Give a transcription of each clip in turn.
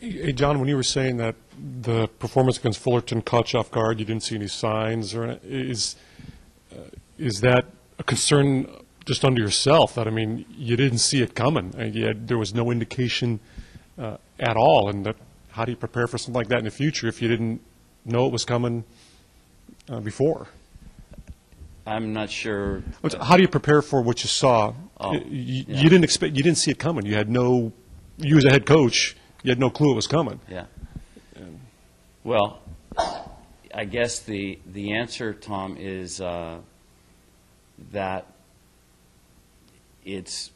Hey, John, when you were saying that the performance against Fullerton caught you off guard, you didn't see any signs, or is that a concern just under yourself? That, I mean, you didn't see it coming, and there was no indication at all, and that how do you prepare for something like that in the future if you didn't know it was coming before? I'm not sure. How do you prepare for what you saw? Oh, you yeah. you didn't see it coming. You had no, you as a head coach, you had no clue it was coming. Yeah. Well, I guess the answer, Tom, is that it's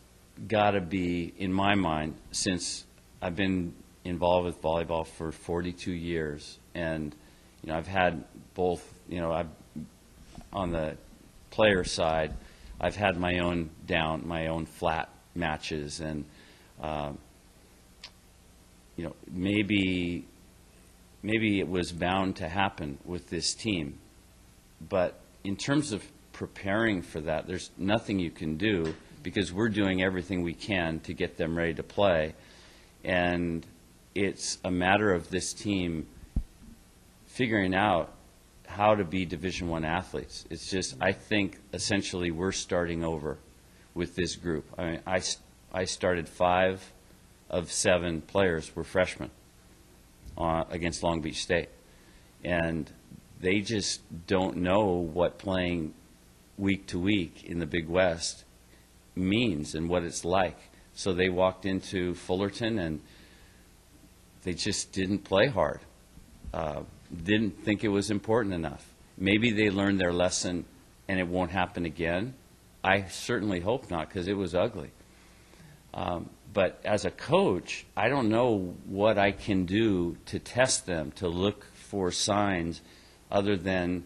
got to be, in my mind, since I've been involved with volleyball for 42 years, and I've had both. I've on the player side, I've had my own flat matches, and maybe it was bound to happen with this team. But in terms of preparing for that, there's nothing you can do because we're doing everything we can to get them ready to play. And it's a matter of this team figuring out how to be Division I athletes. It's just, I think, essentially we're starting over with this group. I mean, I started 5 of 7 players were freshmen against Long Beach State. And they just don't know what playing week to week in the Big West means and what it's like. So they walked into Fullerton and they just didn't play hard. Didn't think it was important enough. Maybe they learned their lesson and it won't happen again. I certainly hope not, because it was ugly. But as a coach, I don't know what I can do to test them, to look for signs other than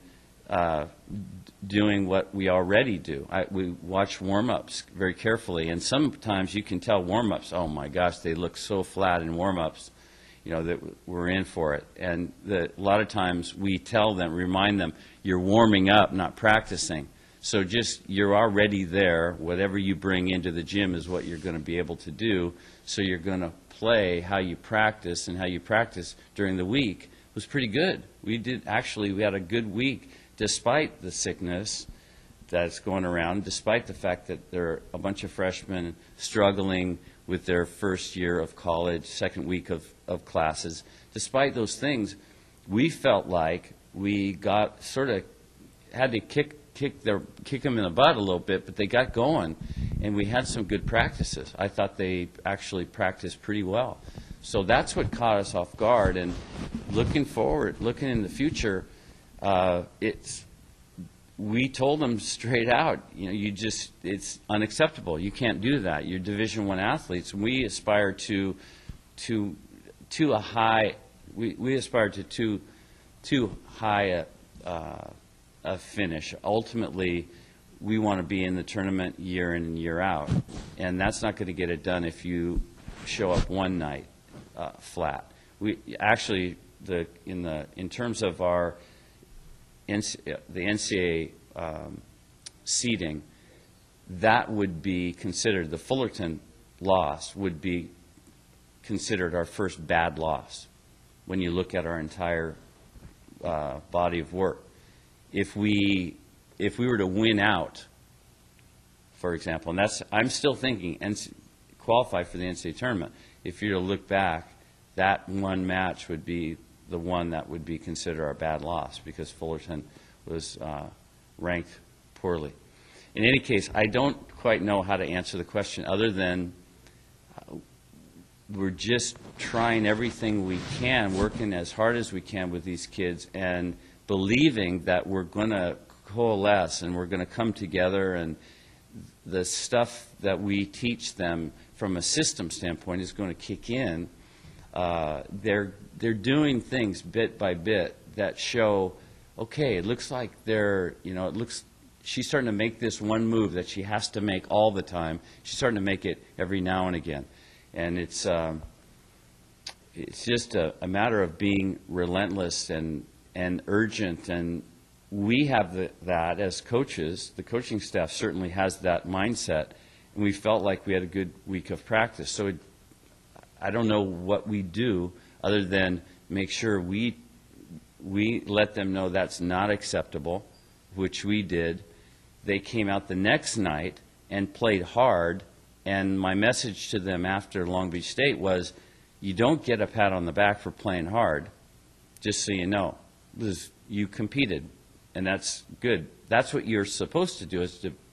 doing what we already do. We watch warm-ups very carefully, and sometimes you can tell warm-ups, oh my gosh, they look so flat in warm-ups, that we're in for it. And a lot of times we tell them, remind them, you're warming up, not practicing. So just, you're already there. Whatever you bring into the gym is what you're going to be able to do. So you're going to play how you practice, and how you practice during the week was pretty good. We had a good week despite the sickness that's going around, despite the fact that there are a bunch of freshmen struggling with their first year of college, second week of classes. Despite those things, we felt like we got had to kick them in the butt a little bit, but they got going, and we had some good practices. I thought they actually practiced pretty well. So that's what caught us off guard. And looking forward, looking in the future, we told them straight out, it's unacceptable. You can't do that. You're Division I athletes. We aspire to a high. We aspire to too high a finish. Ultimately, we want to be in the tournament year in and year out, and that's not going to get it done if you show up one night flat. We actually, in terms of our the NCAA seeding, that would be considered, the Fullerton loss would be considered our first bad loss when you look at our entire body of work. If we were to win out, for example, and I'm still thinking and qualify for the NCAA tournament, if you were to look back, that one match would be the one that would be considered our bad loss, because Fullerton was ranked poorly. In any case, I don't quite know how to answer the question other than we're just trying everything we can, working as hard as we can with these kids, and believing that we're going to coalesce and we're going to come together, and the stuff that we teach them from a system standpoint is going to kick in. They're doing things bit by bit that show, okay, it looks like she's starting to make this one move that she has to make all the time. She's starting to make it every now and again. And it's just a matter of being relentless and urgent. And we have that as coaches. The coaching staff certainly has that mindset. And we felt like we had a good week of practice. So I don't know what we do other than make sure we let them know that's not acceptable, which we did. They came out the next night and played hard, and my message to them after Long Beach State was, you don't get a pat on the back for playing hard, just so you know. You competed, and that's good. That's what you're supposed to do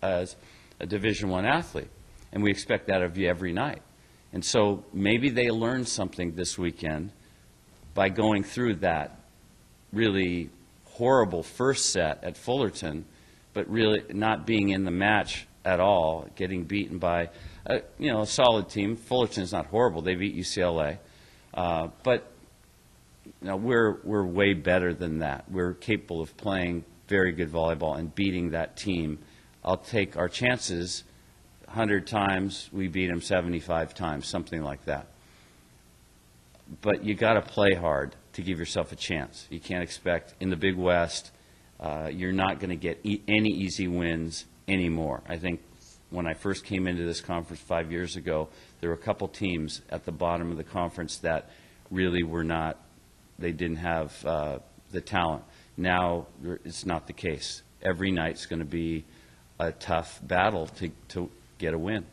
as a Division I athlete, and we expect that of you every night. And so maybe they learned something this weekend by going through that really horrible first set at Fullerton, but really not being in the match at all, getting beaten by a solid team. Fullerton's not horrible; they beat UCLA, but we're way better than that. We're capable of playing very good volleyball and beating that team. I'll take our chances 100 times, we beat them 75 times, something like that. But you got to play hard to give yourself a chance. You can't expect, in the Big West, you're not going to get any easy wins anymore. I think when I first came into this conference 5 years ago, there were a couple teams at the bottom of the conference that really were not, they didn't have the talent. Now it's not the case. Every night's going to be a tough battle to get a win.